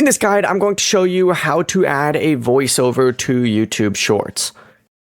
In this guide, I'm going to show you how to add a voiceover to YouTube Shorts.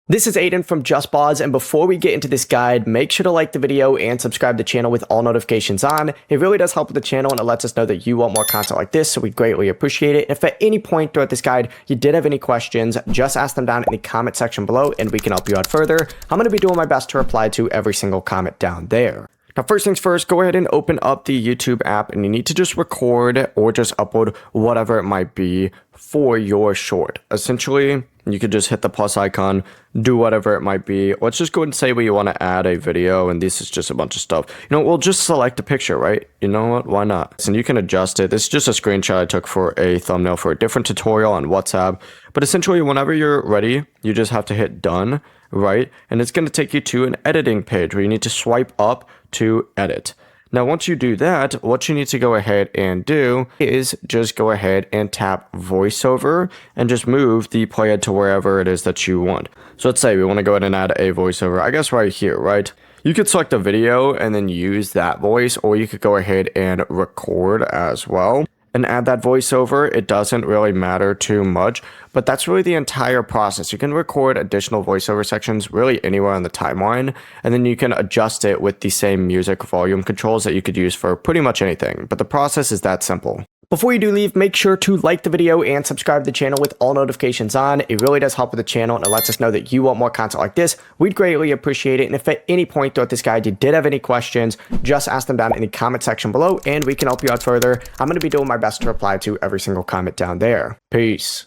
This is Aiden from JustBoz, and before we get into this guide, make sure to like the video and subscribe to the channel with all notifications on. It really does help with the channel and it lets us know that you want more content like this, so we greatly appreciate it. If at any point throughout this guide you did have any questions, just ask them down in the comment section below and we can help you out further. I'm going to be doing my best to reply to every single comment down there. Now, first things first, go ahead and open up the YouTube app and you need to just record or just upload whatever it might be for your short. Essentially, you could just hit the plus icon, do whatever it might be. Let's just go ahead and say we want to add a video, and this is just a bunch of stuff. We'll just select a picture, right? You know what? Why not? And you can adjust it. This is just a screenshot I took for a thumbnail for a different tutorial on WhatsApp. But essentially, whenever you're ready, you just have to hit done, right? And it's going to take you to an editing page where you need to swipe up to edit. Now, once you do that, what you need to go ahead and do is just go ahead and tap voiceover and just move the playhead to wherever it is that you want. So let's say we want to go ahead and add a voiceover, I guess right here, right? You could select a video and then use that voice, or you could go ahead and record as well and add that voiceover. It doesn't really matter too much, but that's really the entire process. You can record additional voiceover sections really anywhere on the timeline, and then you can adjust it with the same music volume controls that you could use for pretty much anything. But the process is that simple. Before you do leave, make sure to like the video and subscribe to the channel with all notifications on. It really does help with the channel and it lets us know that you want more content like this. We'd greatly appreciate it. And if at any point throughout this guide you did have any questions, just ask them down in the comment section below and we can help you out further. I'm going to be doing my best to reply to every single comment down there. Peace.